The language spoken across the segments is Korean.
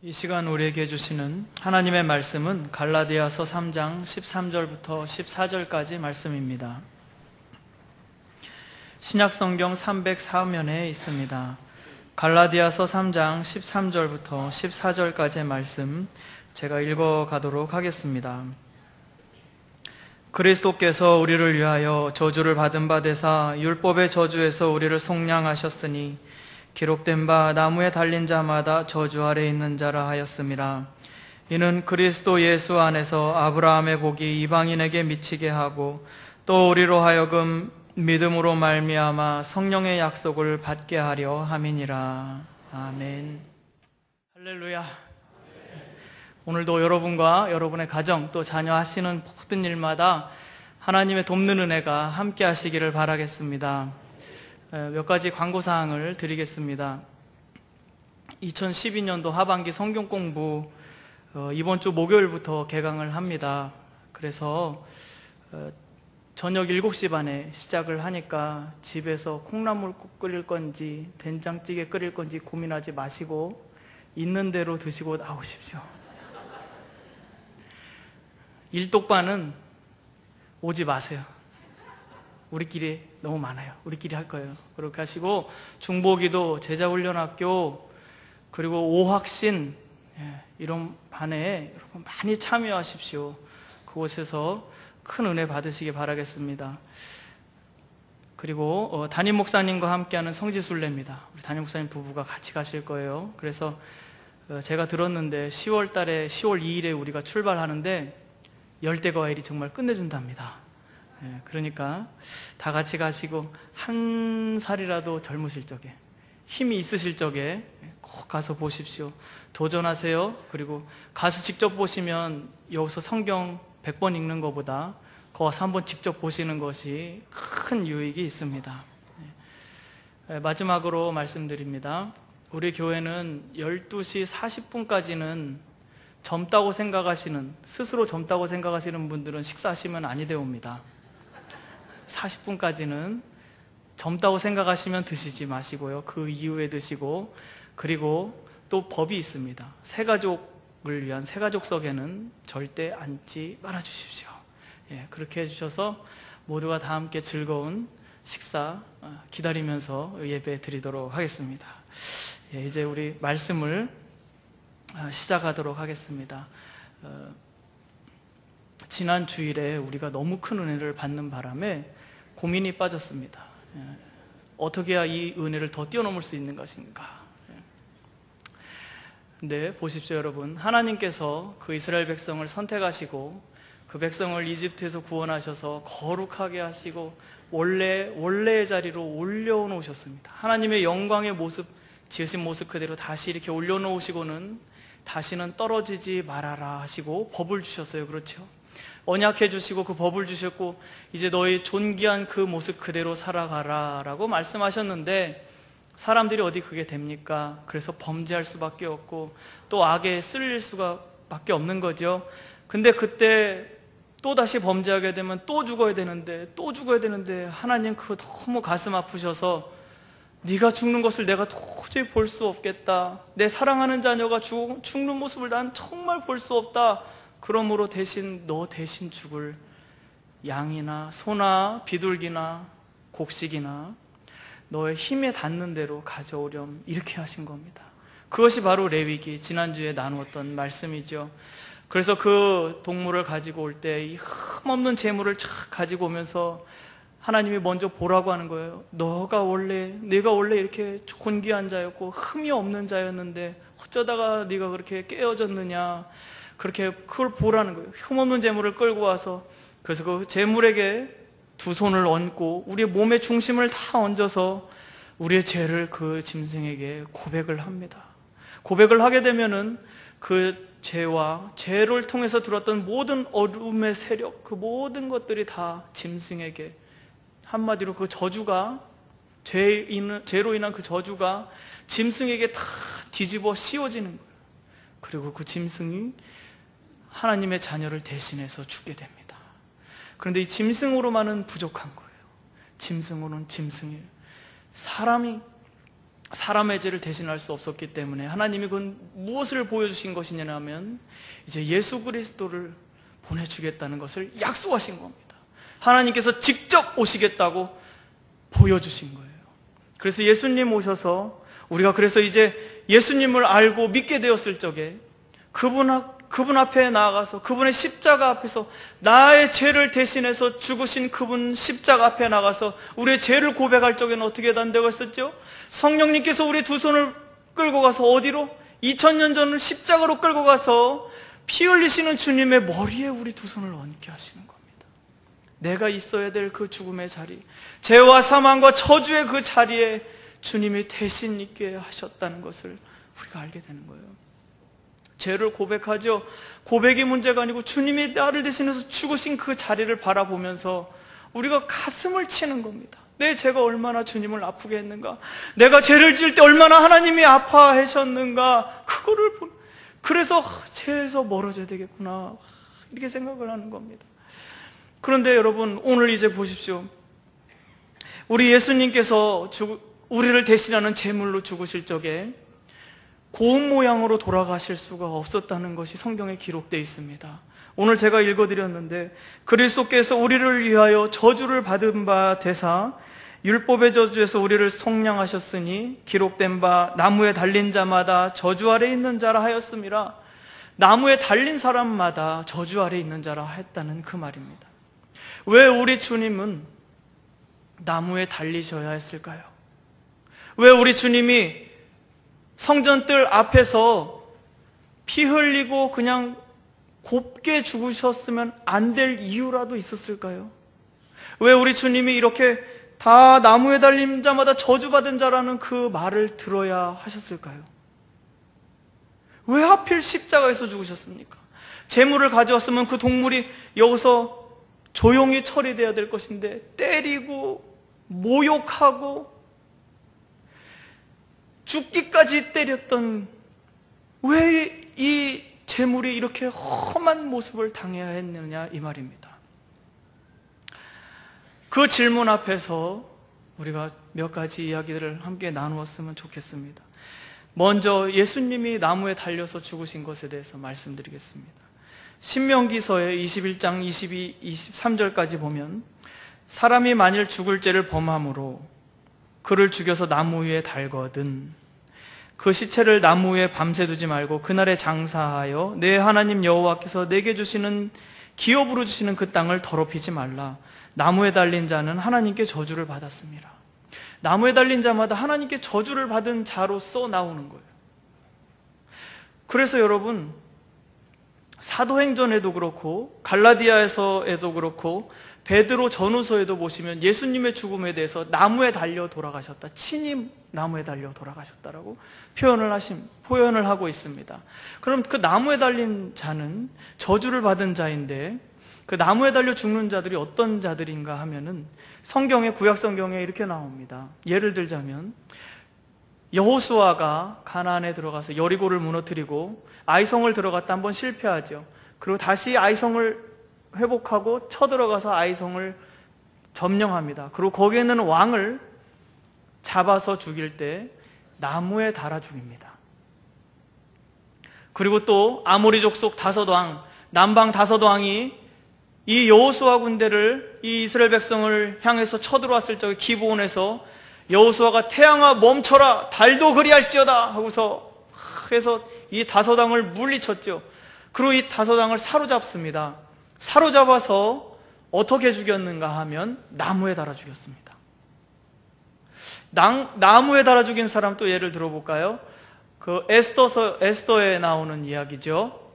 이 시간 우리에게 주시는 하나님의 말씀은 갈라디아서 3장 13절부터 14절까지 말씀입니다. 신약성경 304면에 있습니다. 갈라디아서 3장 13절부터 14절까지의 말씀 제가 읽어가도록 하겠습니다. 그리스도께서 우리를 위하여 저주를 받은 바 되사 율법의 저주에서 우리를 속량하셨으니 기록된 바 나무에 달린 자마다 저주 아래 있는 자라 하였음이라. 이는 그리스도 예수 안에서 아브라함의 복이 이방인에게 미치게 하고 또 우리로 하여금 믿음으로 말미암아 성령의 약속을 받게 하려 함이니라. 아멘. 할렐루야. 오늘도 여러분과 여러분의 가정 또 자녀 하시는 모든 일마다 하나님의 돕는 은혜가 함께 하시기를 바라겠습니다. 몇 가지 광고사항을 드리겠습니다. 2012년도 하반기 성경 공부 이번 주 목요일부터 개강을 합니다. 그래서 저녁 7시 반에 시작을 하니까 집에서 콩나물국 끓일 건지 된장찌개 끓일 건지 고민하지 마시고 있는 대로 드시고 나오십시오. 일독반은 오지 마세요. 우리끼리 너무 많아요. 우리끼리 할 거예요. 그렇게 하시고 중보기도, 제자훈련학교, 그리고 오학신 이런 반에 여러분 많이 참여하십시오. 그곳에서 큰 은혜 받으시기 바라겠습니다. 그리고 담임 목사님과 함께하는 성지순례입니다. 우리 담임 목사님 부부가 같이 가실 거예요. 그래서 제가 들었는데 10월 달에 10월 2일에 우리가 출발하는데 열대과일이 정말 끝내준답니다. 그러니까 다 같이 가시고 한 살이라도 젊으실 적에, 힘이 있으실 적에 꼭 가서 보십시오. 도전하세요. 그리고 가서 직접 보시면 여기서 성경 100번 읽는 것보다 거기 와서 한번 직접 보시는 것이 큰 유익이 있습니다. 마지막으로 말씀드립니다. 우리 교회는 12시 40분까지는 젊다고 생각하시는, 스스로 젊다고 생각하시는 분들은 식사하시면 아니 되옵니다. 40분까지는 젊다고 생각하시면 드시지 마시고요. 그 이후에 드시고, 그리고 또 법이 있습니다. 새가족을 위한 새가족석에는 절대 앉지 말아 주십시오. 그렇게 해주셔서 모두가 다 함께 즐거운 식사 기다리면서 예배 드리도록 하겠습니다. 이제 우리 말씀을 시작하도록 하겠습니다. 지난 주일에 우리가 너무 큰 은혜를 받는 바람에 고민이 빠졌습니다. 어떻게 해야 이 은혜를 더 뛰어넘을 수 있는 것인가? 근데 보십시오 여러분, 하나님께서 그 이스라엘 백성을 선택하시고 그 백성을 이집트에서 구원하셔서 거룩하게 하시고 원래의 자리로 올려놓으셨습니다. 하나님의 영광의 모습, 지으신 모습 그대로 다시 이렇게 올려놓으시고는 다시는 떨어지지 말아라 하시고 법을 주셨어요. 그렇죠? 언약해 주시고 그 법을 주셨고 이제 너희 존귀한 그 모습 그대로 살아가라 라고 말씀하셨는데 사람들이 어디 그게 됩니까? 그래서 범죄할 수밖에 없고 또 악에 쓸릴 수밖에 없는 거죠. 근데 그때 또다시 범죄하게 되면 또 죽어야 되는데 하나님 그거 너무 가슴 아프셔서 네가 죽는 것을 내가 도저히 볼 수 없겠다. 내 사랑하는 자녀가 죽는 모습을 난 정말 볼 수 없다. 그러므로 너 대신 죽을 양이나 소나 비둘기나 곡식이나 너의 힘에 닿는 대로 가져오렴, 이렇게 하신 겁니다. 그것이 바로 레위기, 지난주에 나누었던 말씀이죠. 그래서 그 동물을 가지고 올 때 이 흠없는 재물을 쫙 가지고 오면서 하나님이 먼저 보라고 하는 거예요. 내가 원래 이렇게 존귀한 자였고 흠이 없는 자였는데 어쩌다가 네가 그렇게 깨어졌느냐, 그렇게 그걸 보라는 거예요. 흠없는 재물을 끌고 와서, 그래서 그 재물에게 두 손을 얹고 우리의 몸의 중심을 다 얹어서 우리의 죄를 그 짐승에게 고백을 합니다. 고백을 하게 되면은 그 죄와 죄를 통해서 들었던 모든 어둠의 세력, 그 모든 것들이 다 짐승에게, 한마디로 그 저주가, 죄로 인한 그 저주가 짐승에게 다 뒤집어 씌워지는 거예요. 그리고 그 짐승이 하나님의 자녀를 대신해서 죽게 됩니다. 그런데 이 짐승으로만은 부족한 거예요. 짐승으로는 짐승이에요. 사람이 사람의 죄를 대신할 수 없었기 때문에 하나님이 그건 무엇을 보여주신 것이냐면 이제 예수 그리스도를 보내주겠다는 것을 약속하신 겁니다. 하나님께서 직접 오시겠다고 보여주신 거예요. 그래서 예수님 오셔서 우리가 그래서 이제 예수님을 알고 믿게 되었을 적에 그분 앞에 나아가서 그분의 십자가 앞에서 나의 죄를 대신해서 죽으신 그분 십자가 앞에 나가서 우리의 죄를 고백할 적에는 어떻게 된다고 했었죠? 성령님께서 우리 두 손을 끌고 가서 어디로? 2000년 전을 십자가로 끌고 가서 피 흘리시는 주님의 머리에 우리 두 손을 얹게 하시는 겁니다. 내가 있어야 될 그 죽음의 자리, 죄와 사망과 저주의 그 자리에 주님이 대신 있게 하셨다는 것을 우리가 알게 되는 거예요. 죄를 고백하죠. 고백이 문제가 아니고 주님이 나를 대신해서 죽으신 그 자리를 바라보면서 우리가 가슴을 치는 겁니다. 내 죄가 얼마나 주님을 아프게 했는가, 내가 죄를 지을 때 얼마나 하나님이 아파하셨는가, 그거를 그래서 죄에서 멀어져야 되겠구나, 이렇게 생각을 하는 겁니다. 그런데 여러분, 오늘 이제 보십시오. 우리 예수님께서 우리를 대신하는 제물로 죽으실 적에 고운 모양으로 돌아가실 수가 없었다는 것이 성경에 기록되어 있습니다. 오늘 제가 읽어드렸는데, 그리스도께서 우리를 위하여 저주를 받은 바 되사 율법의 저주에서 우리를 속량하셨으니 기록된 바 나무에 달린 자마다 저주 아래 있는 자라 하였음이라. 나무에 달린 사람마다 저주 아래 있는 자라 했다는 그 말입니다. 왜 우리 주님은 나무에 달리셔야 했을까요? 왜 우리 주님이 성전뜰 앞에서 피 흘리고 그냥 곱게 죽으셨으면 안 될 이유라도 있었을까요? 왜 우리 주님이 이렇게 다 나무에 달린 자마다 저주받은 자라는 그 말을 들어야 하셨을까요? 왜 하필 십자가에서 죽으셨습니까? 재물을 가져왔으면 그 동물이 여기서 조용히 처리돼야 될 것인데 때리고 모욕하고 죽기까지 때렸던, 왜 이 재물이 이렇게 험한 모습을 당해야 했느냐, 이 말입니다. 그 질문 앞에서 우리가 몇 가지 이야기들을 함께 나누었으면 좋겠습니다. 먼저 예수님이 나무에 달려서 죽으신 것에 대해서 말씀드리겠습니다. 신명기서의 21장 22, 23절까지 보면, 사람이 만일 죽을 죄를 범함으로 그를 죽여서 나무 위에 달거든 그 시체를 나무 위에 밤새 두지 말고 그날에 장사하여 내 하나님 여호와께서 내게 주시는 기업으로 주시는 그 땅을 더럽히지 말라. 나무에 달린 자는 하나님께 저주를 받았습니다. 나무에 달린 자마다 하나님께 저주를 받은 자로서 나오는 거예요. 그래서 여러분, 사도행전에도 그렇고 갈라디아에서에도 그렇고 베드로 전후서에도 보시면 예수님의 죽음에 대해서 나무에 달려 돌아가셨다, 친히 나무에 달려 돌아가셨다라고 표현을 하고 있습니다. 그럼 그 나무에 달린 자는 저주를 받은 자인데, 그 나무에 달려 죽는 자들이 어떤 자들인가 하면은 성경에, 구약 성경에 이렇게 나옵니다. 예를 들자면 여호수아가 가나안에 들어가서 여리고를 무너뜨리고 아이성을 들어갔다 한번 실패하죠. 그리고 다시 아이성을 회복하고 쳐들어가서 아이성을 점령합니다. 그리고 거기에 있는 왕을 잡아서 죽일 때 나무에 달아 죽입니다. 그리고 또 아모리 족속 다섯왕, 남방 다섯왕이 이 여호수아 군대를, 이 이스라엘 백성을 향해서 쳐들어왔을 적에 기브온에서 여호수아가 태양아 멈춰라, 달도 그리할지어다 하고서 해서 이 다섯왕을 물리쳤죠. 그리고 이 다섯왕을 사로잡습니다. 사로잡아서 어떻게 죽였는가 하면 나무에 달아 죽였습니다. 나무에 달아 죽인 사람 또 예를 들어볼까요? 그 에스더에 나오는 이야기죠.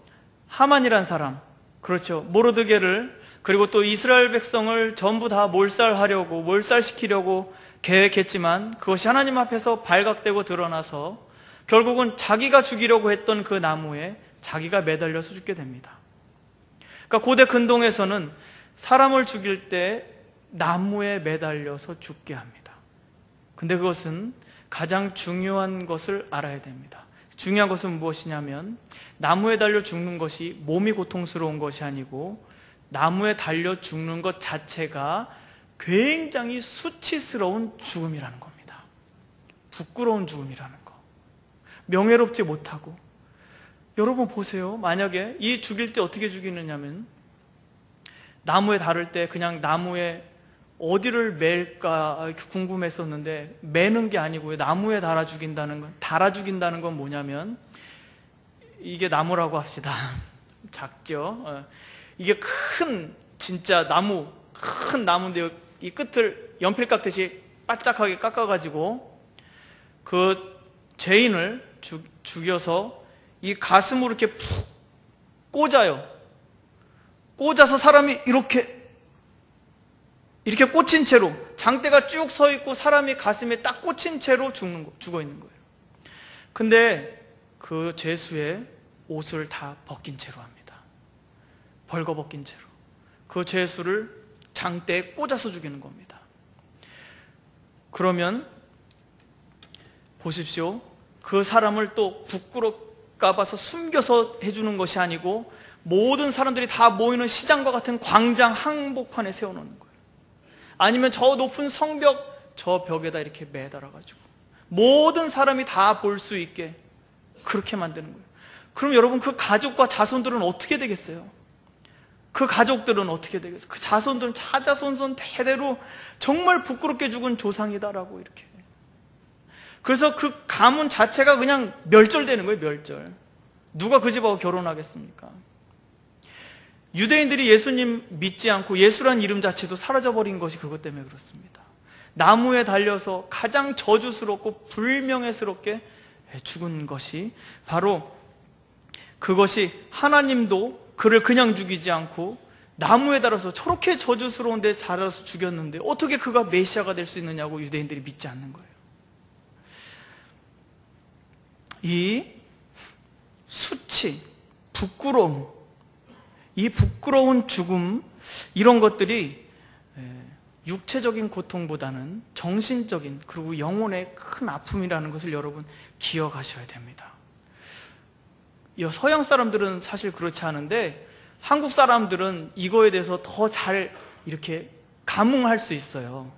하만이란 사람, 그렇죠. 모르드게를, 그리고 또 이스라엘 백성을 전부 다 몰살시키려고 계획했지만 그것이 하나님 앞에서 발각되고 드러나서 결국은 자기가 죽이려고 했던 그 나무에 자기가 매달려서 죽게 됩니다. 그러니까 고대 근동에서는 사람을 죽일 때 나무에 매달려서 죽게 합니다. 근데 그것은 가장 중요한 것을 알아야 됩니다. 중요한 것은 무엇이냐면, 나무에 달려 죽는 것이 몸이 고통스러운 것이 아니고 나무에 달려 죽는 것 자체가 굉장히 수치스러운 죽음이라는 겁니다. 부끄러운 죽음이라는 거. 명예롭지 못하고. 여러분 보세요. 만약에 이 죽일 때 어떻게 죽이느냐면 나무에 다룰 때 그냥 나무에 어디를 맬까 궁금했었는데 매는 게 아니고요. 나무에 달아 죽인다는 건 뭐냐면 이게 나무라고 합시다. 작죠? 이게 진짜 큰 나무인데 이 끝을 연필 깎듯이 바짝하게 깎아가지고 그 죄인을 죽여서 이 가슴으로 이렇게 푹 꽂아요. 꽂아서 사람이 이렇게 꽂힌 채로, 장대가 쭉 서 있고 사람이 가슴에 딱 꽂힌 채로 죽어 있는 거예요. 근데 그 죄수의 옷을 다 벗긴 채로 합니다. 벌거벗긴 채로. 그 죄수를 장대에 꽂아서 죽이는 겁니다. 그러면 보십시오. 그 사람을 또 부끄럽까 봐서 숨겨서 해주는 것이 아니고 모든 사람들이 다 모이는 시장과 같은 광장 한복판에 세워놓는 거예요. 아니면 저 높은 성벽, 저 벽에다 이렇게 매달아가지고 모든 사람이 다 볼 수 있게 그렇게 만드는 거예요. 그럼 여러분 그 가족과 자손들은 어떻게 되겠어요? 그 가족들은 어떻게 되겠어요? 그 자손들은 차자손손 대대로 정말 부끄럽게 죽은 조상이다라고 이렇게. 그래서 그 가문 자체가 그냥 멸절되는 거예요. 멸절. 누가 그 집하고 결혼하겠습니까? 유대인들이 예수님 믿지 않고 예수란 이름 자체도 사라져버린 것이 그것 때문에 그렇습니다. 나무에 달려서 가장 저주스럽고 불명예스럽게 죽은 것이 바로 그것이, 하나님도 그를 그냥 죽이지 않고 나무에 달아서 저렇게 저주스러운 데 달아서 죽였는데 어떻게 그가 메시아가 될 수 있느냐고 유대인들이 믿지 않는 거예요. 이 수치, 부끄러움, 이 부끄러운 죽음, 이런 것들이 육체적인 고통보다는 정신적인 그리고 영혼의 큰 아픔이라는 것을 여러분 기억하셔야 됩니다. 서양 사람들은 사실 그렇지 않은데 한국 사람들은 이거에 대해서 더 잘 이렇게 감흥할 수 있어요.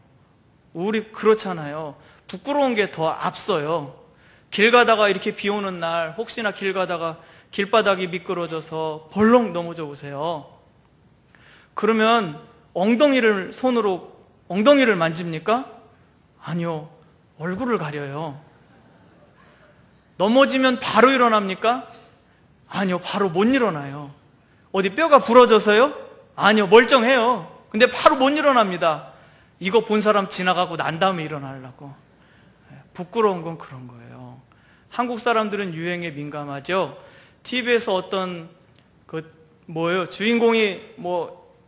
우리 그렇잖아요. 부끄러운 게 더 앞서요. 길 가다가 이렇게 비 오는 날 혹시나 길 가다가 길바닥이 미끄러져서 벌렁 넘어져 보세요. 그러면 손으로 엉덩이를 만집니까? 아니요. 얼굴을 가려요. 넘어지면 바로 일어납니까? 아니요. 바로 못 일어나요. 어디 뼈가 부러져서요? 아니요. 멀쩡해요. 근데 바로 못 일어납니다. 이거 본 사람 지나가고 난 다음에 일어나려고. 부끄러운 건 그런 거예요. 한국 사람들은 유행에 민감하죠. TV에서 어떤 주인공이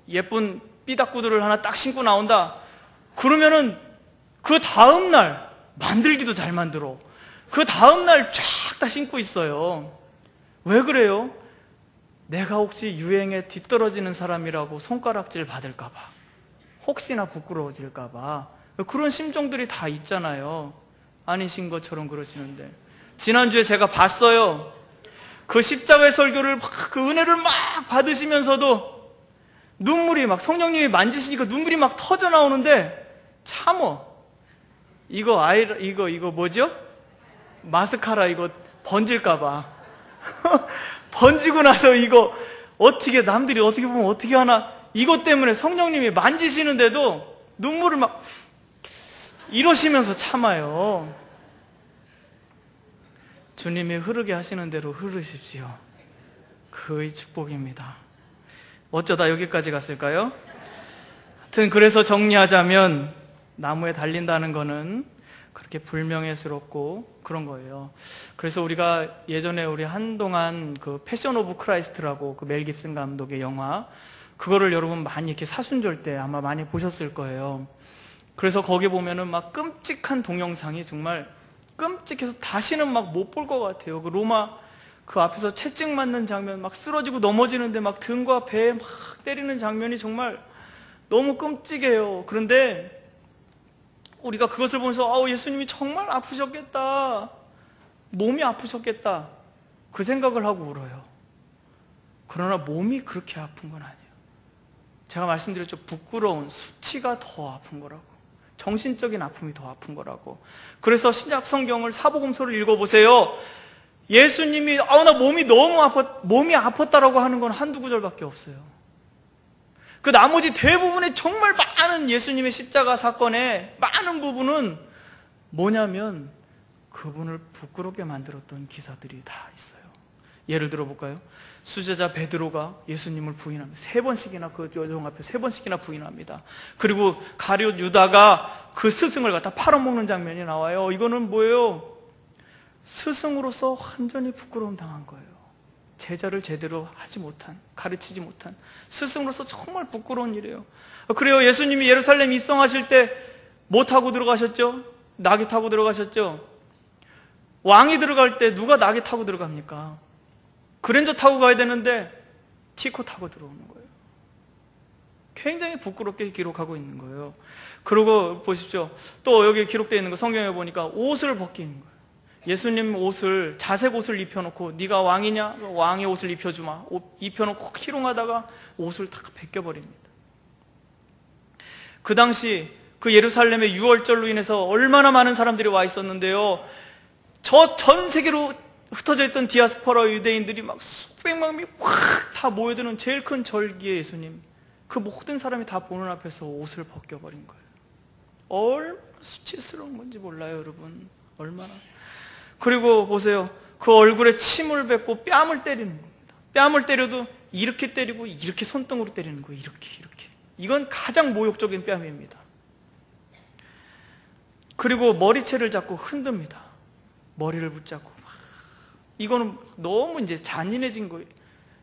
예쁜 삐딱구두를 하나 딱 신고 나온다. 그러면은 그 다음날 만들기도 잘 만들어. 그 다음날 쫙 다 신고 있어요. 왜 그래요? 내가 혹시 유행에 뒤떨어지는 사람이라고 손가락질 받을까봐, 혹시나 부끄러워질까봐, 그런 심정들이 다 있잖아요. 아니신 것처럼 그러시는데, 지난주에 제가 봤어요. 그 십자가의 설교를 그 은혜를 막 받으시면서도 눈물이 성령님이 만지시니까 눈물이 막 터져 나오는데 참어. 이거 뭐죠? 마스카라 이거 번질까봐. 번지고 나서 이거 어떻게 남들이 어떻게 보면 어떻게 하나, 이것 때문에 성령님이 만지시는데도 눈물을 막 이러시면서 참아요. 주님이 흐르게 하시는 대로 흐르십시오. 그의 축복입니다. 어쩌다 여기까지 갔을까요? 하여튼 그래서 정리하자면 나무에 달린다는 거는 그렇게 불명예스럽고 그런 거예요. 그래서 우리가 예전에 우리 한동안 그 패션 오브 크라이스트라고 그 멜 깁슨 감독의 영화, 그거를 여러분 많이 이렇게 사순절 때 아마 많이 보셨을 거예요. 그래서 거기 보면은 막 끔찍한 동영상이 정말 끔찍해서 다시는 막 못 볼 것 같아요. 그 로마 그 앞에서 채찍 맞는 장면, 막 쓰러지고 넘어지는데 막 등과 배에 막 때리는 장면이 정말 너무 끔찍해요. 그런데 우리가 그것을 보면서 예수님이 정말 아프셨겠다, 몸이 아프셨겠다, 그 생각을 하고 울어요. 그러나 몸이 그렇게 아픈 건 아니에요. 제가 말씀드렸죠. 부끄러운 수치가 더 아픈 거라고. 정신적인 아픔이 더 아픈 거라고. 그래서 신약 성경을 사복음서를 읽어보세요. 예수님이 나 몸이 너무 몸이 아팠다라고 하는 건 한두 구절밖에 없어요. 그 나머지 대부분의 정말 많은 예수님의 십자가 사건의 많은 부분은 뭐냐면 그분을 부끄럽게 만들었던 기사들이 다 있어요. 예를 들어 볼까요? 수제자 베드로가 예수님을 부인합니다. 3번씩이나 그 여종 앞에 3번씩이나 부인합니다. 그리고 가룟 유다가 그 스승을 갖다 팔아먹는 장면이 나와요. 이거는 뭐예요? 스승으로서 완전히 부끄러움 당한 거예요. 제자를 제대로 하지 못한, 가르치지 못한 스승으로서 정말 부끄러운 일이에요. 그래요. 예수님이 예루살렘 입성하실 때 뭐 타고 들어가셨죠? 낙이 타고 들어가셨죠? 왕이 들어갈 때 누가 낙이 타고 들어갑니까? 그랜저 타고 가야 되는데 티코 타고 들어오는 거예요. 굉장히 부끄럽게 기록하고 있는 거예요. 그리고 보십시오. 또 여기 기록되어 있는 거 성경에 보니까 옷을 벗기는 거예요. 예수님 옷을, 자색 옷을 입혀놓고 네가 왕이냐? 왕의 옷을 입혀주마. 입혀놓고 희롱하다가 옷을 다 벗겨버립니다. 그 당시 그 예루살렘의 유월절로 인해서 얼마나 많은 사람들이 와 있었는데요. 저 전 세계로 흩어져 있던 디아스포라 유대인들이 막 수백만 명이 확 다 모여드는 제일 큰 절기에 예수님, 그 모든 사람이 다 보는 앞에서 옷을 벗겨버린 거예요. 얼마나 수치스러운 건지 몰라요, 여러분. 얼마나. 그리고 보세요. 그 얼굴에 침을 뱉고 뺨을 때리는 겁니다. 뺨을 때려도 이렇게 때리고 이렇게 손등으로 때리는 거예요. 이렇게. 이건 가장 모욕적인 뺨입니다. 그리고 머리채를 잡고 흔듭니다. 머리를 붙잡고. 이거는 너무 이제 잔인해진 거예요.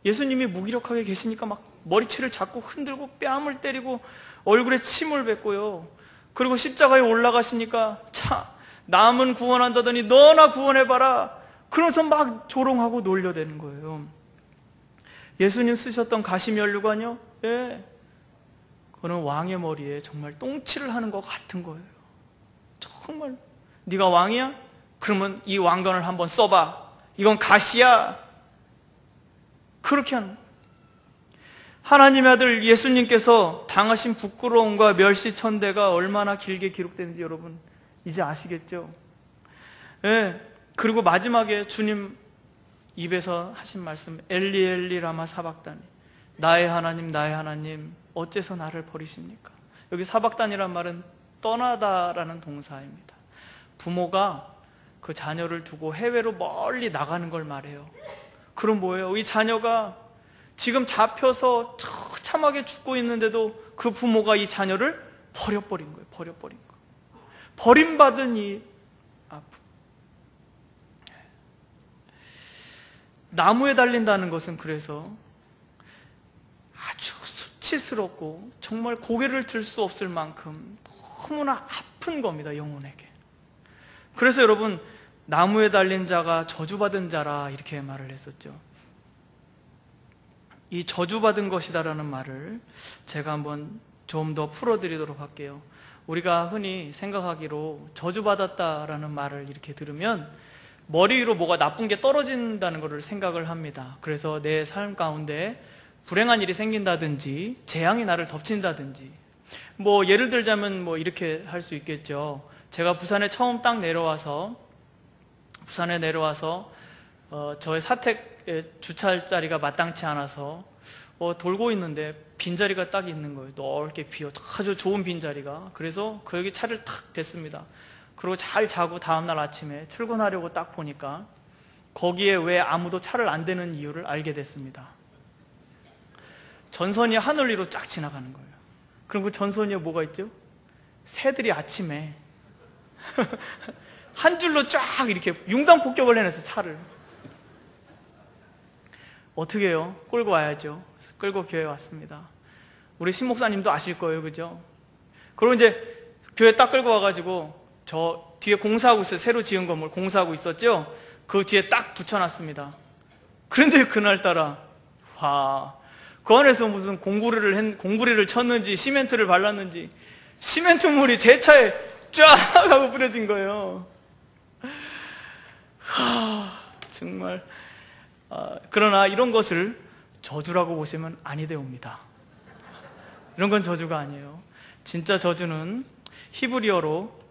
예수님이 무기력하게 계시니까 막 머리채를 잡고 흔들고 뺨을 때리고 얼굴에 침을 뱉고요. 그리고 십자가에 올라가시니까 참 남은 구원한다더니 너나 구원해봐라. 그러면서 막 조롱하고 놀려대는 거예요. 예수님 쓰셨던 가시면류관요? 예. 그거는 왕의 머리에 정말 똥칠을 하는 것 같은 거예요. 정말 네가 왕이야? 그러면 이 왕관을 한번 써봐. 이건 가시야. 그렇게 하는 거예요. 하나님의 아들 예수님께서 당하신 부끄러움과 멸시천대가 얼마나 길게 기록되는지 여러분 이제 아시겠죠? 예. 그리고 마지막에 주님 입에서 하신 말씀, 엘리 엘리 라마 사박다니, 나의 하나님 어째서 나를 버리십니까? 여기 사박단이란 말은 떠나다라는 동사입니다. 부모가 그 자녀를 두고 해외로 멀리 나가는 걸 말해요. 그럼 뭐예요? 이 자녀가 지금 잡혀서 처참하게 죽고 있는데도 그 부모가 이 자녀를 버려버린 거예요. 버려버린 거. 버림받은 이 아픔. 나무에 달린다는 것은 그래서 아주 수치스럽고 정말 고개를 들 수 없을 만큼 너무나 아픈 겁니다, 영혼에게. 그래서 여러분, 나무에 달린 자가 저주받은 자라 이렇게 말을 했었죠. 이 저주받은 것이다라는 말을 제가 한번 좀 더 풀어드리도록 할게요. 우리가 흔히 생각하기로 저주받았다라는 말을 이렇게 들으면 머리 위로 뭐가 나쁜 게 떨어진다는 것을 생각을 합니다. 그래서 내 삶 가운데 불행한 일이 생긴다든지 재앙이 나를 덮친다든지, 뭐 예를 들자면 뭐 이렇게 할 수 있겠죠. 제가 부산에 처음 딱 내려와서 저의 사택에 주차할 자리가 마땅치 않아서 돌고 있는데 빈자리가 딱 있는 거예요. 넓게 비어 아주 좋은 빈자리가. 그래서 거기 차를 탁 댔습니다. 그리고 잘 자고 다음날 아침에 출근하려고 딱 보니까 거기에 왜 아무도 차를 안 대는 이유를 알게 됐습니다. 전선이 하늘 위로 쫙 지나가는 거예요. 그럼 그 전선이에 뭐가 있죠? 새들이 아침에 한 줄로 쫙 이렇게 융단폭격을 해내서 차를 어떻게 해요? 끌고 와야죠. 끌고 교회에 왔습니다. 우리 신 목사님도 아실 거예요, 그죠? 그리고 이제 교회 딱 끌고 와가지고 저 뒤에 공사하고 있어요. 새로 지은 건물 공사하고 있었죠? 그 뒤에 딱 붙여놨습니다. 그런데 그날따라 그 안에서 무슨 공구리를 쳤는지 시멘트를 발랐는지 시멘트물이 제 차에 쫙 하고 뿌려진 거예요. 정말. 그러나 이런 것을 저주라고 보시면 아니 되옵니다. 이런 건 저주가 아니에요. 진짜 저주는 히브리어로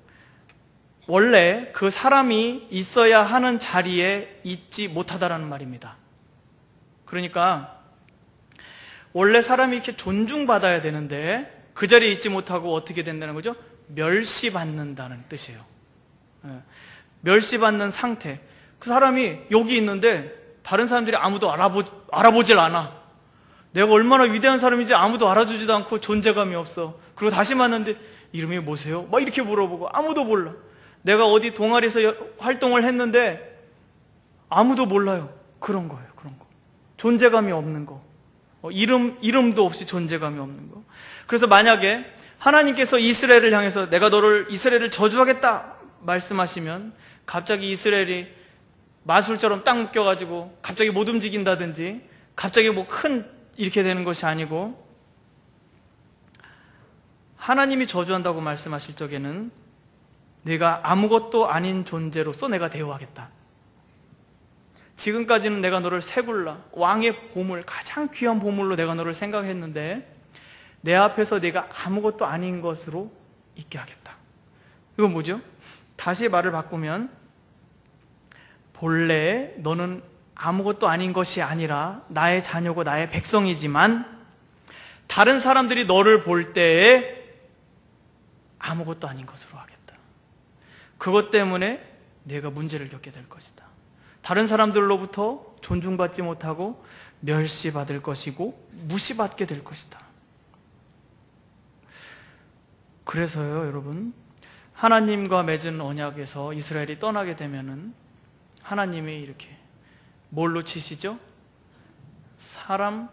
원래 그 사람이 있어야 하는 자리에 있지 못하다라는 말입니다. 그러니까 원래 사람이 이렇게 존중받아야 되는데 그 자리에 있지 못하고 어떻게 된다는 거죠? 멸시받는다는 뜻이에요. 멸시받는 상태. 그 사람이 여기 있는데 다른 사람들이 아무도 알아보질 않아. 내가 얼마나 위대한 사람인지 아무도 알아주지도 않고 존재감이 없어. 그리고 다시 만났는데 이름이 뭐세요? 막 이렇게 물어보고 아무도 몰라. 내가 어디 동아리에서 활동을 했는데 아무도 몰라요. 그런 거예요. 그런 거. 존재감이 없는 거. 이름도 없이 존재감이 없는 거. 그래서 만약에 하나님께서 이스라엘을 향해서 내가 이스라엘을 저주하겠다 말씀하시면 갑자기 이스라엘이 마술처럼 딱 묶여가지고 갑자기 못 움직인다든지 갑자기 뭐 큰 이렇게 되는 것이 아니고, 하나님이 저주한다고 말씀하실 적에는 내가 아무것도 아닌 존재로서 내가 대우하겠다. 지금까지는 내가 너를 세굴라, 왕의 보물, 가장 귀한 보물로 내가 너를 생각했는데 내 앞에서 네가 아무것도 아닌 것으로 있게 하겠다. 이건 뭐죠? 다시 말을 바꾸면 본래 너는 아무것도 아닌 것이 아니라 나의 자녀고 나의 백성이지만 다른 사람들이 너를 볼 때에 아무것도 아닌 것으로 하겠다. 그것 때문에 내가 문제를 겪게 될 것이다. 다른 사람들로부터 존중받지 못하고 멸시받을 것이고 무시받게 될 것이다. 그래서요, 여러분, 하나님과 맺은 언약에서 이스라엘이 떠나게 되면은 하나님이 이렇게 뭘로 치시죠? 사람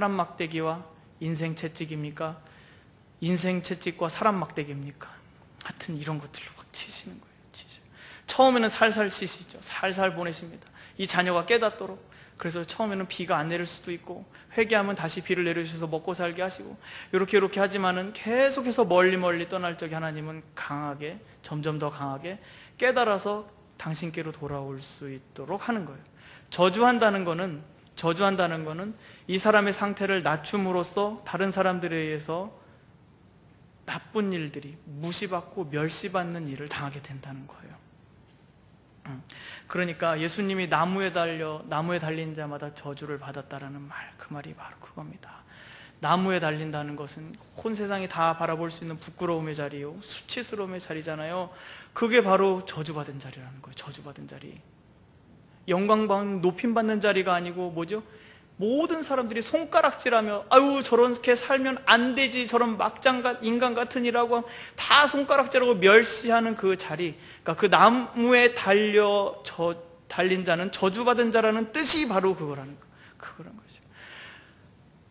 막대기와 인생 채찍입니까? 인생 채찍과 사람 막대기입니까? 하여튼 이런 것들로 막 치시는 거예요. 처음에는 살살 치시죠. 살살 보내십니다. 이 자녀가 깨닫도록. 그래서 처음에는 비가 안 내릴 수도 있고 회개하면 다시 비를 내려주셔서 먹고 살게 하시고 이렇게 하지만은 계속해서 멀리 떠날 적에 하나님은 강하게, 점점 더 강하게 깨달아서 당신께로 돌아올 수 있도록 하는 거예요. 저주한다는 거는 이 사람의 상태를 낮춤으로써 다른 사람들에 의해서 나쁜 일들이, 무시받고 멸시받는 일을 당하게 된다는 거예요. 그러니까 예수님이 나무에 달린 자마다 저주를 받았다라는 말, 그 말이 바로 그겁니다. 나무에 달린다는 것은 온 세상이 다 바라볼 수 있는 부끄러움의 자리요, 수치스러움의 자리잖아요. 그게 바로 저주받은 자리라는 거예요. 저주받은 자리. 영광받는, 높임받는 자리가 아니고 뭐죠? 모든 사람들이 손가락질하며 아유 저렇게 살면 안 되지, 저런 인간 같은 이라고 다 손가락질하고 멸시하는 그 자리, 그러니까 그 나무에 달린 자는 저주받은 자라는 뜻이 바로 그거라는 거죠.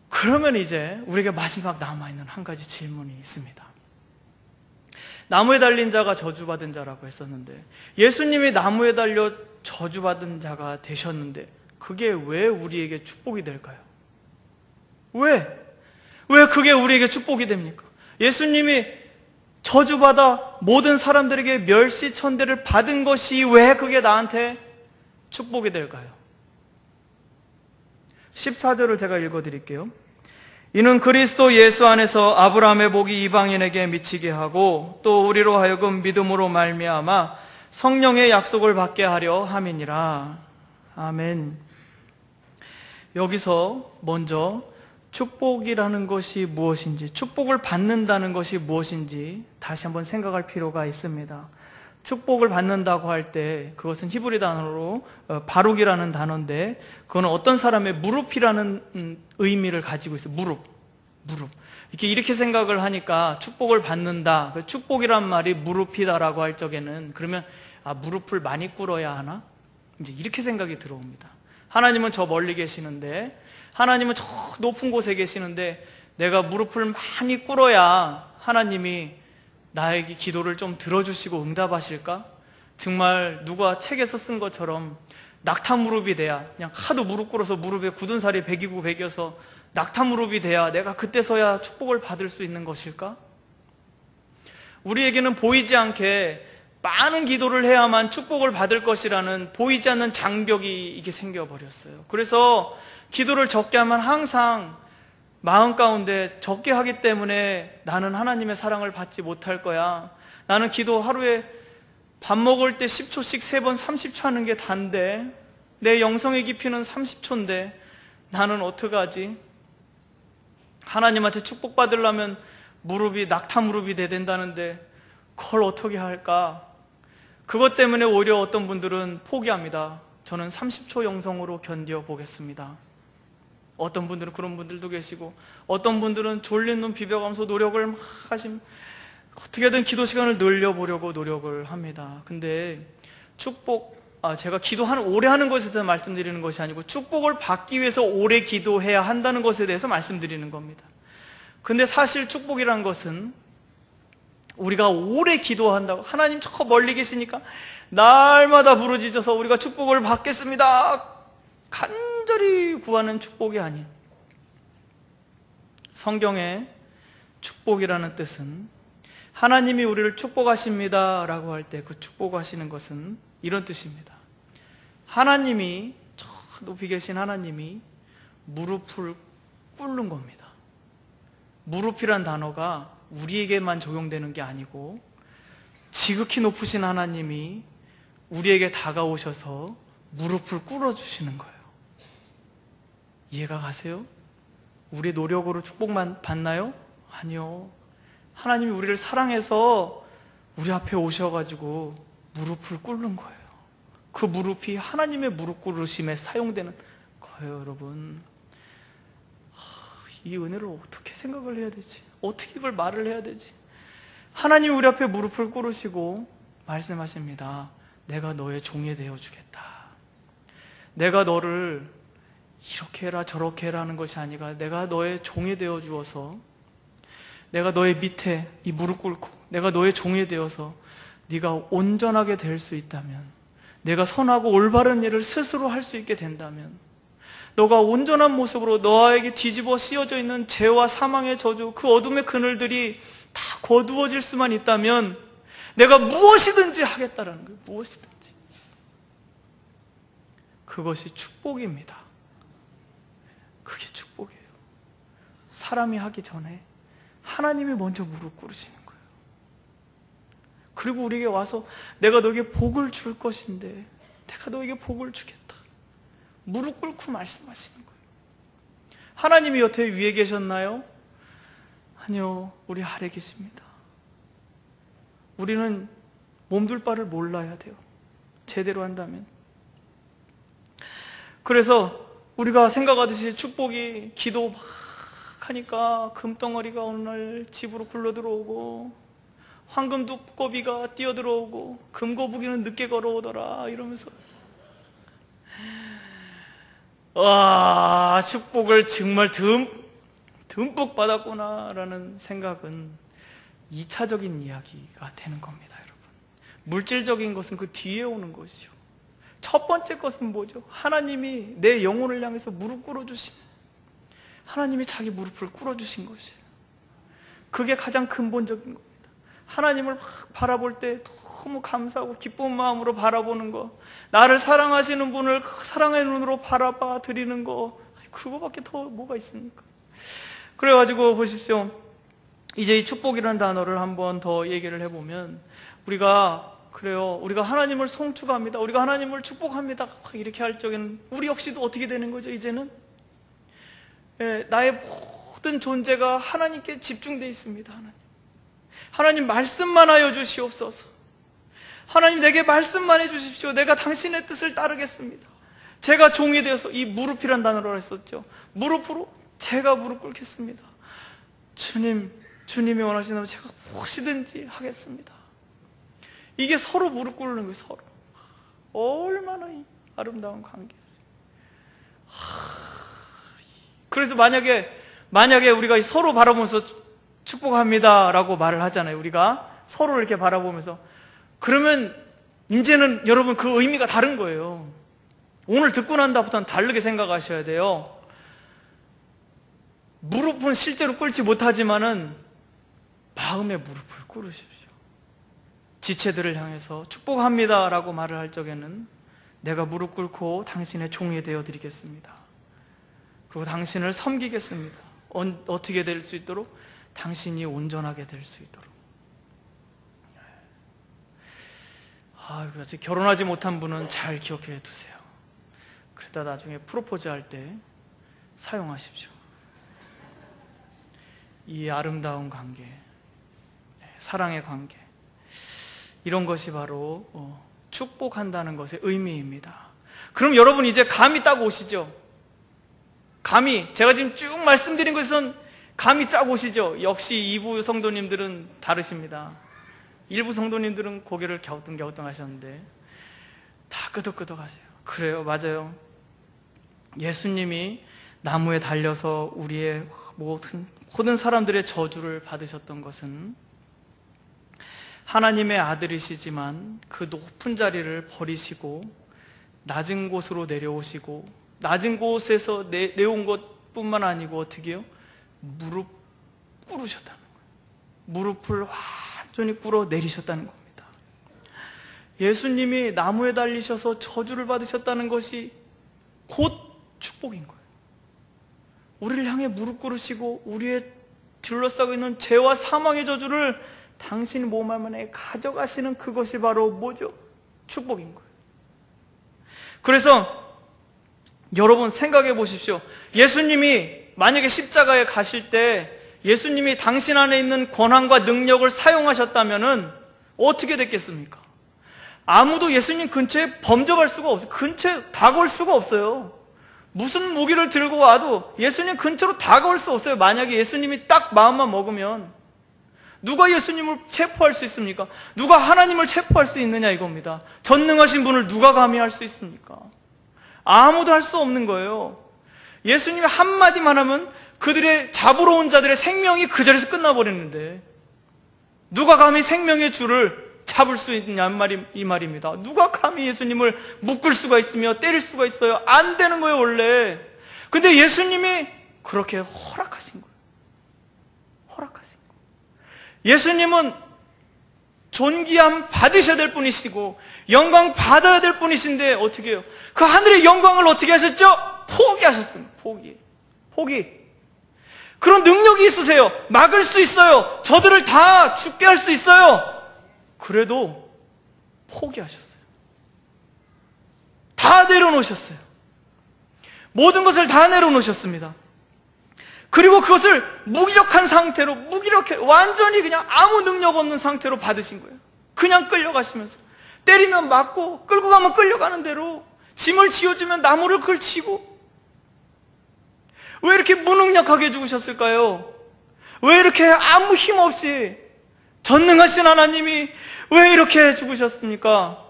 그러면 이제 우리에게 마지막 남아있는 한 가지 질문이 있습니다. 나무에 달린 자가 저주받은 자라고 했었는데 예수님이 나무에 달려 저주받은 자가 되셨는데 그게 왜 우리에게 축복이 될까요? 왜 그게 우리에게 축복이 됩니까? 예수님이 저주받아 모든 사람들에게 멸시천대를 받은 것이 왜 그게 나한테 축복이 될까요? 14절을 제가 읽어드릴게요. 이는 그리스도 예수 안에서 아브라함의 복이 이방인에게 미치게 하고 또 우리로 하여금 믿음으로 말미암아 성령의 약속을 받게 하려 함이니라. 아멘. 여기서 먼저 축복이라는 것이 무엇인지, 축복을 받는다는 것이 무엇인지 다시 한번 생각할 필요가 있습니다. 축복을 받는다고 할 때 그것은 히브리 단어로 바룩이라는 단어인데 그거는 어떤 사람의 무릎이라는 의미를 가지고 있어요. 무릎. 이렇게 생각을 하니까 축복을 받는다, 축복이란 말이 무릎이다라고 할 적에는 그러면 무릎을 많이 꿇어야 하나? 이제 이렇게 생각이 들어옵니다. 하나님은 저 멀리 계시는데, 하나님은 저 높은 곳에 계시는데 내가 무릎을 많이 꿇어야 하나님이 나에게 기도를 좀 들어주시고 응답하실까? 정말 누가 책에서 쓴 것처럼 낙타 무릎이 돼야, 그냥 하도 무릎 꿇어서 무릎에 굳은 살이 배기고 배겨서 낙타 무릎이 돼야 내가 그때서야 축복을 받을 수 있는 것일까? 우리에게는 보이지 않게 많은 기도를 해야만 축복을 받을 것이라는 보이지 않는 장벽이 이게 생겨버렸어요. 그래서 기도를 적게 하면 항상 마음 가운데 적게 하기 때문에 나는 하나님의 사랑을 받지 못할 거야. 나는 기도 하루에 밥 먹을 때 10초씩 3번 30초 하는 게 단데 내 영성의 깊이는 30초인데 나는 어떡하지? 하나님한테 축복받으려면 무릎이 낙타 무릎이 돼야 된다는데 그걸 어떻게 할까? 그것 때문에 오히려 어떤 분들은 포기합니다. 저는 30초 영성으로 견뎌보겠습니다. 어떤 분들은 그런 분들도 계시고, 어떤 분들은 졸린 눈 비벼가면서 노력을 막 하심, 어떻게든 기도 시간을 늘려보려고 노력을 합니다. 근데 제가 오래 하는 것에 대해서 말씀드리는 것이 아니고 축복을 받기 위해서 오래 기도해야 한다는 것에 대해서 말씀드리는 겁니다. 근데 사실 축복이란 것은 우리가 오래 기도한다고, 하나님 저 멀리 계시니까 날마다 부르짖어서 우리가 축복을 받겠습니다 간절히 구하는 축복이 아닌, 성경에 축복이라는 뜻은 하나님이 우리를 축복하십니다 라고 할 때 그 축복하시는 것은 이런 뜻입니다. 하나님이, 저 높이 계신 하나님이 무릎을 꿇는 겁니다. 무릎이란 단어가 우리에게만 적용되는 게 아니고 지극히 높으신 하나님이 우리에게 다가오셔서 무릎을 꿇어주시는 거예요. 이해가 가세요? 우리의 노력으로 축복만 받나요? 아니요. 하나님이 우리를 사랑해서 우리 앞에 오셔가지고 무릎을 꿇는 거예요. 그 무릎이 하나님의 무릎 꿇으심에 사용되는 거예요, 여러분. 이 은혜를 어떻게 생각을 해야 되지? 어떻게 이걸 말을 해야 되지? 하나님이 우리 앞에 무릎을 꿇으시고 말씀하십니다. 내가 너의 종이 되어주겠다. 내가 너를 이렇게 해라 저렇게 해라 하는 것이 아니라 내가 너의 종이 되어주어서, 내가 너의 밑에 이 무릎 꿇고 내가 너의 종이 되어서 네가 온전하게 될 수 있다면, 내가 선하고 올바른 일을 스스로 할 수 있게 된다면, 너가 온전한 모습으로 너에게 뒤집어 씌워져 있는 죄와 사망의 저주, 그 어둠의 그늘들이 다 거두어질 수만 있다면 내가 무엇이든지 하겠다라는 거예요. 무엇이든지. 그것이 축복입니다. 그게 축복이에요. 사람이 하기 전에 하나님이 먼저 무릎 꿇으시는 거예요. 그리고 우리에게 와서 내가 너에게 복을 줄 것인데 내가 너에게 복을 주겠다. 무릎 꿇고 말씀하시는 거예요. 하나님이 여태 위에 계셨나요? 아니요, 우리 아래 계십니다. 우리는 몸둘 바를 몰라야 돼요. 제대로 한다면. 그래서 우리가 생각하듯이 축복이 기도 막 하니까 금덩어리가 어느 날 집으로 굴러들어오고 황금 두꺼비가 뛰어들어오고 금거북이는 늦게 걸어오더라 이러면서, 와, 축복을 정말 듬뿍 받았구나 라는 생각은 2차적인 이야기가 되는 겁니다, 여러분. 물질적인 것은 그 뒤에 오는 것이요. 첫 번째 것은 뭐죠? 하나님이 내 영혼을 향해서 무릎 꿇어주신, 하나님이 자기 무릎을 꿇어주신 것이에요. 그게 가장 근본적인 겁니다. 하나님을 막 바라볼 때 너무 감사하고 기쁜 마음으로 바라보는 거, 나를 사랑하시는 분을 그 사랑의 눈으로 바라봐 드리는 거, 그거밖에 더 뭐가 있습니까? 그래가지고 보십시오. 이제 이 축복이라는 단어를 한번 더 얘기를 해보면, 우리가 하나님을 송축합니다, 우리가 하나님을 축복합니다 이렇게 할 적에는 우리 역시도 어떻게 되는 거죠? 이제는 나의 모든 존재가 하나님께 집중되어 있습니다. 하나님 말씀만 하여 주시옵소서. 하나님 내게 말씀만 해주십시오. 내가 당신의 뜻을 따르겠습니다. 제가 종이 되어서, 이 무릎이란 단어로 했었죠. 무릎으로 제가 무릎 꿇겠습니다. 주님이 원하시는 제가 무엇이든지 하겠습니다. 이게 서로 무릎 꿇는 거예요. 서로. 얼마나 아름다운 관계예요. 그래서 만약에 우리가 서로 바라보면서 축복합니다 라고 말을 하잖아요. 우리가 서로 이렇게 바라보면서, 그러면 이제는 여러분 그 의미가 다른 거예요. 오늘 듣고 난 다음부터는 다르게 생각하셔야 돼요. 무릎은 실제로 꿇지 못하지만은 마음의 무릎을 꿇으십시오. 지체들을 향해서 축복합니다 라고 말을 할 적에는 내가 무릎 꿇고 당신의 종이 되어 드리겠습니다. 그리고 당신을 섬기겠습니다. 어떻게 될 수 있도록? 당신이 온전하게 될 수 있도록. 아직 결혼하지 못한 분은 잘 기억해 두세요. 그러다 나중에 프로포즈 할 때 사용하십시오. 이 아름다운 관계, 사랑의 관계, 이런 것이 바로 축복한다는 것의 의미입니다. 그럼 여러분 이제 감이 딱 오시죠? 감이, 제가 지금 쭉 말씀드린 것은 감이 쫙 오시죠? 역시 2부 성도님들은 다르십니다. 1부 성도님들은 고개를 갸우뚱갸우뚱 하셨는데 다 끄덕끄덕 하세요. 그래요, 맞아요. 예수님이 나무에 달려서 우리의 모든 사람들의 저주를 받으셨던 것은 하나님의 아들이시지만 그 높은 자리를 버리시고 낮은 곳으로 내려오시고, 낮은 곳에서 내려온 것뿐만 아니고 어떻게 해요? 무릎 꿇으셨다는 거예요. 무릎을 완전히 꿇어 내리셨다는 겁니다. 예수님이 나무에 달리셔서 저주를 받으셨다는 것이 곧 축복인 거예요. 우리를 향해 무릎 꿇으시고 우리의 둘러싸고 있는 죄와 사망의 저주를 당신 몸 안에 가져가시는 그것이 바로 뭐죠? 축복인 거예요. 그래서 여러분 생각해 보십시오. 예수님이 만약에 십자가에 가실 때 예수님이 당신 안에 있는 권한과 능력을 사용하셨다면 어떻게 됐겠습니까? 아무도 예수님 근처에 범접할 수가 없어요. 근처에 다가올 수가 없어요. 무슨 무기를 들고 와도 예수님 근처로 다가올 수 없어요. 만약에 예수님이 딱 마음만 먹으면. 누가 예수님을 체포할 수 있습니까? 누가 하나님을 체포할 수 있느냐 이겁니다. 전능하신 분을 누가 감히 할 수 있습니까? 아무도 할 수 없는 거예요. 예수님이 한마디만 하면 그들의 잡으러 온 자들의 생명이 그 자리에서 끝나버렸는데 누가 감히 생명의 줄을 잡을 수 있느냐 이 말입니다. 누가 감히 예수님을 묶을 수가 있으며 때릴 수가 있어요? 안 되는 거예요 원래. 근데 예수님이 그렇게 허락하신 거예요. 허락하신 거예요. 예수님은 존귀함 받으셔야 될 분이시고 영광 받아야 될 분이신데 어떻게 해요? 그 하늘의 영광을 어떻게 하셨죠? 포기하셨습니다. 포기. 그런 능력이 있으세요. 막을 수 있어요. 저들을 다 죽게 할 수 있어요. 그래도 포기하셨어요. 다 내려놓으셨어요. 모든 것을 다 내려놓으셨습니다. 그리고 그것을 무기력한 상태로, 완전히 그냥 아무 능력 없는 상태로 받으신 거예요. 그냥 끌려가시면서 때리면 맞고 끌고 가면 끌려가는 대로, 짐을 지어주면 나무를 걸치고. 왜 이렇게 무능력하게 죽으셨을까요? 왜 이렇게 아무 힘 없이 전능하신 하나님이 왜 이렇게 죽으셨습니까?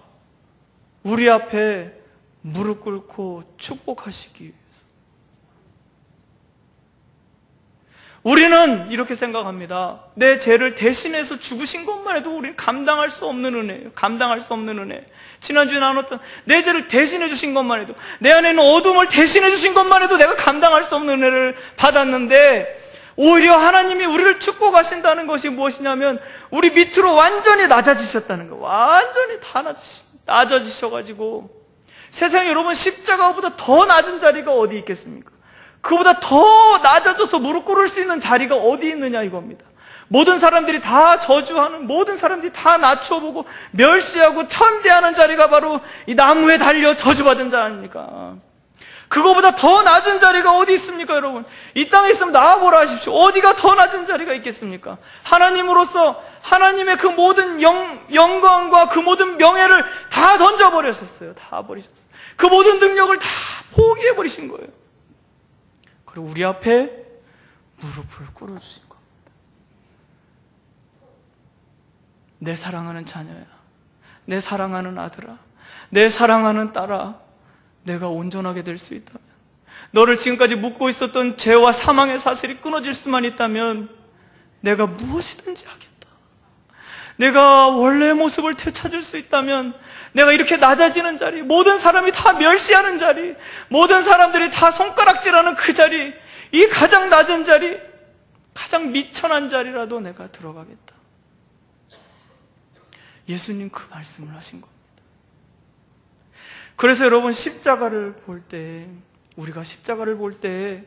우리 앞에 무릎 꿇고 축복하시기 위해서. 우리는 이렇게 생각합니다. 내 죄를 대신해서 죽으신 것만 해도 우리는 감당할 수 없는 은혜예요. 감당할 수 없는 은혜. 지난주에 나눴던 내 죄를 대신해 주신 것만 해도, 내 안에 있는 어둠을 대신해 주신 것만 해도 내가 감당할 수 없는 은혜를 받았는데, 오히려 하나님이 우리를 축복하신다는 것이 무엇이냐면 우리 밑으로 완전히 낮아지셨다는 거예요. 완전히 다 낮아지셔가지고, 세상에 여러분 십자가보다 더 낮은 자리가 어디 있겠습니까? 그보다 더 낮아져서 무릎 꿇을 수 있는 자리가 어디 있느냐 이겁니다. 모든 사람들이 다 저주하는, 모든 사람들이 다 낮춰보고 멸시하고 천대하는 자리가 바로 이 나무에 달려 저주받은 자 아닙니까? 그거보다 더 낮은 자리가 어디 있습니까 여러분? 이 땅에 있으면 나와보라 하십시오. 어디가 더 낮은 자리가 있겠습니까? 하나님으로서 하나님의 그 모든 영광과 그 모든 명예를 다 던져버렸었어요. 다 버리셨어요. 그 모든 능력을 다 포기해버리신 거예요. 그리고 우리 앞에 무릎을 꿇어주신 겁니다. 내 사랑하는 자녀야, 내 사랑하는 아들아, 내 사랑하는 딸아, 내가 온전하게 될 수 있다면, 너를 지금까지 묶고 있었던 죄와 사망의 사슬이 끊어질 수만 있다면 내가 무엇이든지 하겠다. 내가 원래의 모습을 되찾을 수 있다면, 내가 이렇게 낮아지는 자리, 모든 사람이 다 멸시하는 자리, 모든 사람들이 다 손가락질하는 그 자리, 이 가장 낮은 자리, 가장 미천한 자리라도 내가 들어가겠다. 예수님 그 말씀을 하신 겁니다. 그래서 여러분, 십자가를 볼 때, 우리가 십자가를 볼 때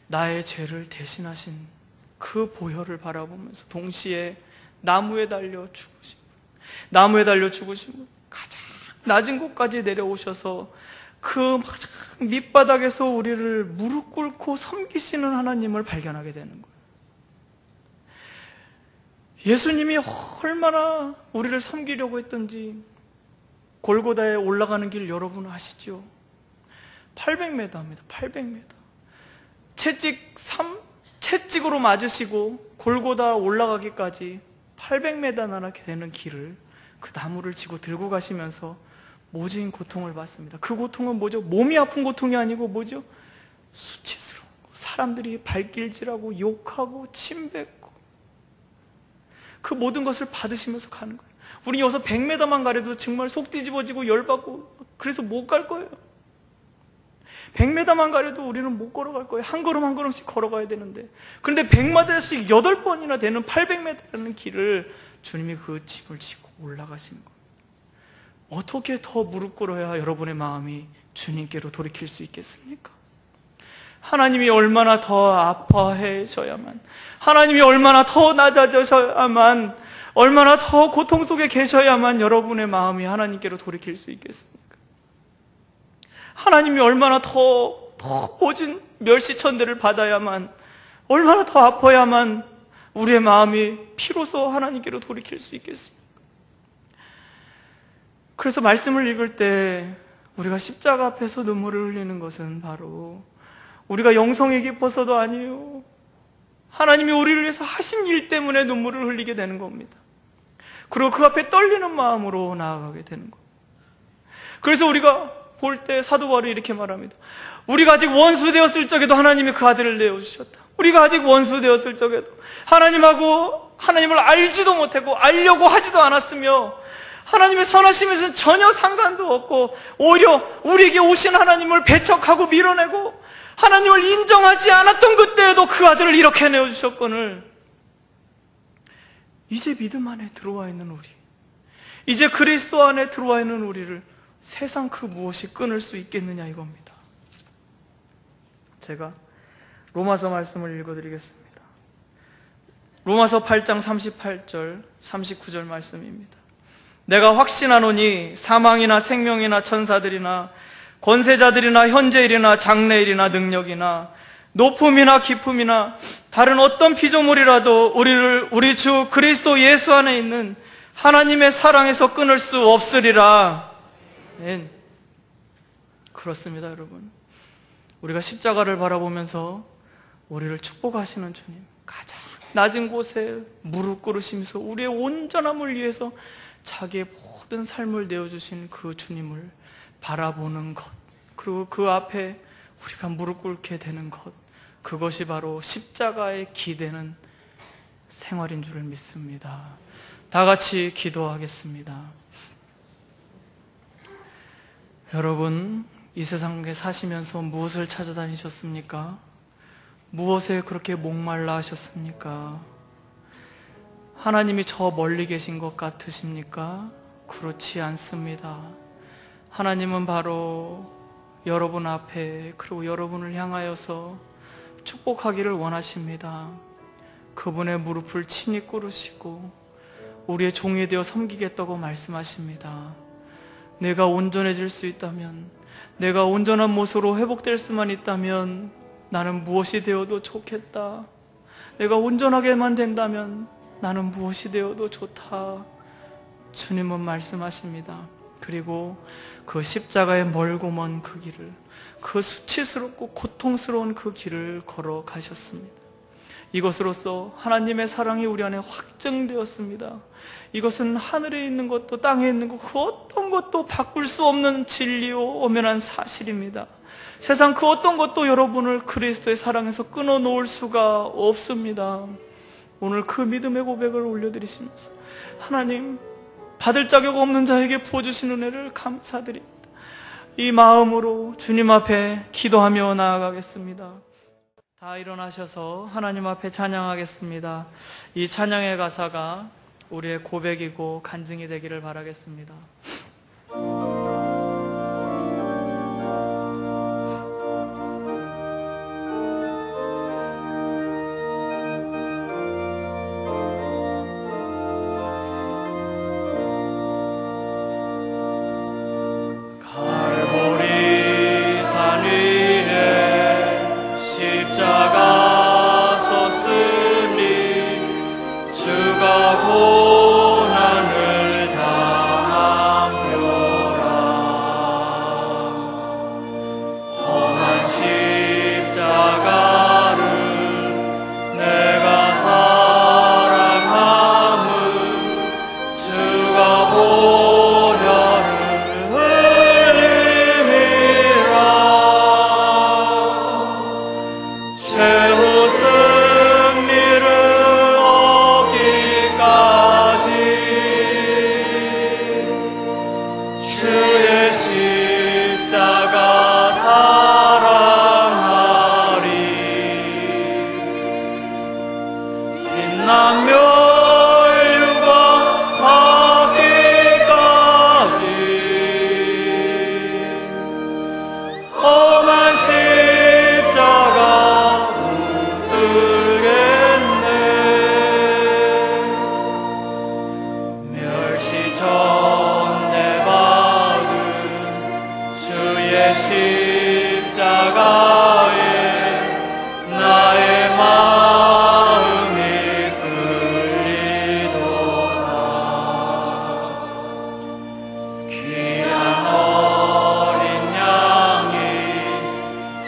나의 죄를 대신하신 그 보혈을 바라보면서 동시에 나무에 달려 죽으신 분, 가장 낮은 곳까지 내려오셔서 그 밑바닥에서 우리를 무릎 꿇고 섬기시는 하나님을 발견하게 되는 거예요. 예수님이 얼마나 우리를 섬기려고 했던지 골고다에 올라가는 길 여러분 아시죠? 800m입니다. 800m. 채찍으로 맞으시고 골고다 올라가기까지 800m나 되는 길을 그 나무를 지고 들고 가시면서 모진 고통을 받습니다. 그 고통은 뭐죠? 몸이 아픈 고통이 아니고 뭐죠? 수치스러운 거. 사람들이 발길질하고 욕하고 침뱉고 그 모든 것을 받으시면서 가는 거예요. 우리 여기서 100m만 가려도 정말 속 뒤집어지고 열받고 그래서 못 갈 거예요. 100m만 가려도 우리는 못 걸어갈 거예요. 한 걸음 한 걸음씩 걸어가야 되는데, 그런데 100m씩 8번이나 되는 800m라는 길을 주님이 그 짐을 지고 올라가신 거예요. 어떻게 더 무릎 꿇어야 여러분의 마음이 주님께로 돌이킬 수 있겠습니까? 하나님이 얼마나 더 아파해셔야만, 하나님이 얼마나 더 낮아져셔야만, 얼마나 더 고통 속에 계셔야만 여러분의 마음이 하나님께로 돌이킬 수 있겠습니까? 하나님이 얼마나 더 모진 멸시천대를 받아야만, 얼마나 더 아파야만 우리의 마음이 비로소 하나님께로 돌이킬 수 있겠습니까? 그래서 말씀을 읽을 때 우리가 십자가 앞에서 눈물을 흘리는 것은 바로 우리가 영성이 깊어서도 아니에요. 하나님이 우리를 위해서 하신 일 때문에 눈물을 흘리게 되는 겁니다. 그리고 그 앞에 떨리는 마음으로 나아가게 되는 겁니다. 그래서 우리가 볼 때 사도 바울이 이렇게 말합니다. 우리가 아직 원수 되었을 적에도 하나님이 그 아들을 내어주셨다. 우리가 아직 원수 되었을 적에도 하나님을 알지도 못하고 알려고 하지도 않았으며 하나님의 선하심에서는 전혀 상관도 없고 오히려 우리에게 오신 하나님을 배척하고 밀어내고 하나님을 인정하지 않았던 그때에도 그 아들을 이렇게 내어주셨거늘 이제 믿음 안에 들어와 있는 우리, 이제 그리스도 안에 들어와 있는 우리를 세상 그 무엇이 끊을 수 있겠느냐 이겁니다. 제가 로마서 말씀을 읽어드리겠습니다. 로마서 8장 38절 39절 말씀입니다. 내가 확신하노니 사망이나 생명이나 천사들이나 권세자들이나 현재일이나 장래일이나 능력이나 높음이나 깊음이나 다른 어떤 피조물이라도 우리 주 그리스도 예수 안에 있는 하나님의 사랑에서 끊을 수 없으리라. 그렇습니다, 여러분. 우리가 십자가를 바라보면서 우리를 축복하시는 주님, 가장 낮은 곳에 무릎 꿇으시면서 우리의 온전함을 위해서 자기의 모든 삶을 내어주신 그 주님을 바라보는 것, 그리고 그 앞에 우리가 무릎 꿇게 되는 것, 그것이 바로 십자가에 기대는 생활인 줄을 믿습니다. 다 같이 기도하겠습니다. 여러분, 이 세상에 사시면서 무엇을 찾아다니셨습니까? 무엇에 그렇게 목말라 하셨습니까? 하나님이 저 멀리 계신 것 같으십니까? 그렇지 않습니다. 하나님은 바로 여러분 앞에, 그리고 여러분을 향하여서 축복하기를 원하십니다. 그분의 무릎을 친히 꿇으시고 우리의 종이 되어 섬기겠다고 말씀하십니다. 내가 온전해질 수 있다면, 내가 온전한 모습으로 회복될 수만 있다면 나는 무엇이 되어도 좋겠다. 내가 온전하게만 된다면 나는 무엇이 되어도 좋다. 주님은 말씀하십니다. 그리고 그 십자가의 멀고 먼 그 길을, 그 수치스럽고 고통스러운 그 길을 걸어가셨습니다. 이것으로써 하나님의 사랑이 우리 안에 확증되었습니다. 이것은 하늘에 있는 것도 땅에 있는 것, 그 어떤 것도 바꿀 수 없는 진리요 엄연한 사실입니다. 세상 그 어떤 것도 여러분을 그리스도의 사랑에서 끊어놓을 수가 없습니다. 오늘 그 믿음의 고백을 올려드리시면서 하나님, 받을 자격 없는 자에게 부어주신 은혜를 감사드립니다. 이 마음으로 주님 앞에 기도하며 나아가겠습니다. 다 일어나셔서 하나님 앞에 찬양하겠습니다. 이 찬양의 가사가 우리의 고백이고 간증이 되기를 바라겠습니다.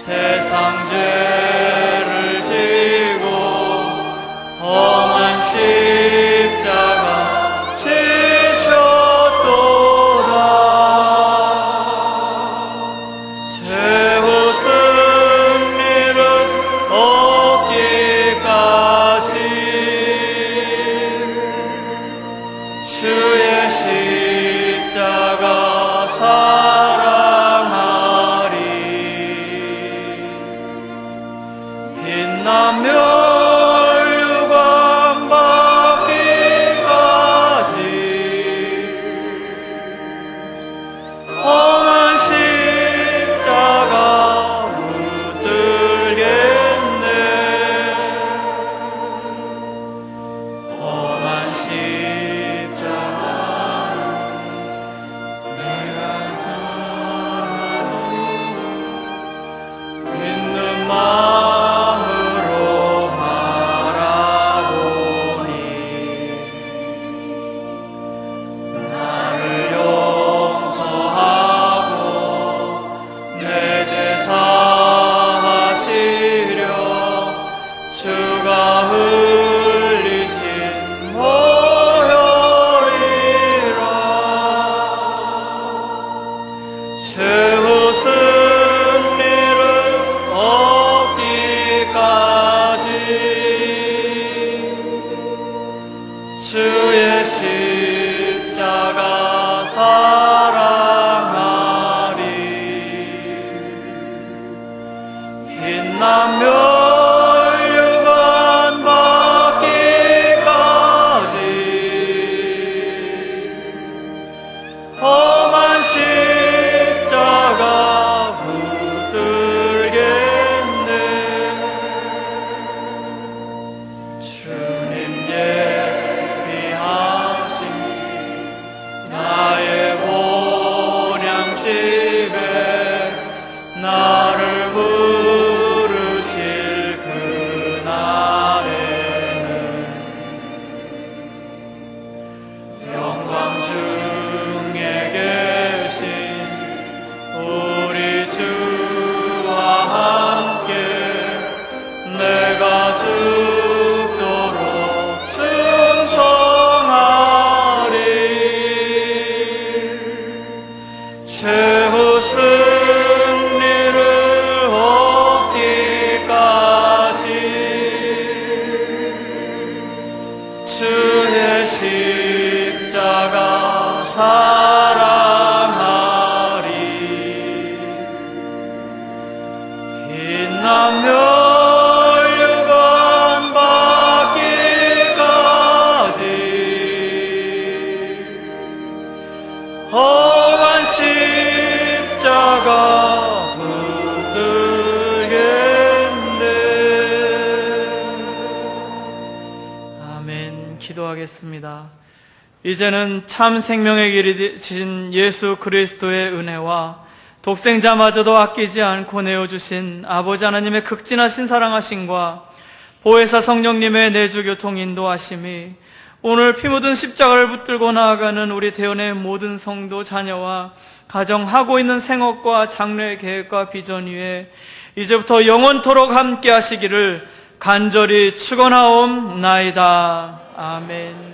세상 죄를 지고 험한 십자가 지셨도다. 최후 승리를 얻기까지 주의 십자가 사랑하리. 빛나며 유감 받기까지 험한 십자가 붙들겠네. 험한 십자가 내가 믿는 마음으로 바라보니 나를 용서하고 내 죄 사하시려 주가 흘리신 보혈이라. 최후 승리를 얻기까지 주의 십자가 사랑하리. 빛나며 유감 받기까지 험한 십자가 붙들겠네. 주님 예비하신 나의 본향집에 나를 부르실 그날에는 영광 중에 계신 우리 주와 함께 내가 죽도록 충성하리. 최후 승리를 얻기까지 주의 십자가 사랑하리. 빛나며 유감 받기까지 험한 십자가 붙들겠네. 아멘. 기도하겠습니다. 이제는 참 생명의 길이 되신 예수 그리스도의 은혜와 독생자마저도 아끼지 않고 내어주신 아버지 하나님의 극진하신 사랑하심과 보혜사 성령님의 내주 교통 인도하심이 오늘 피 묻은 십자가를 붙들고 나아가는 우리 대원의 모든 성도 자녀와 가정하고 있는 생업과 장래의 계획과 비전 위에 이제부터 영원토록 함께 하시기를 간절히 축원하옵나이다. 아멘.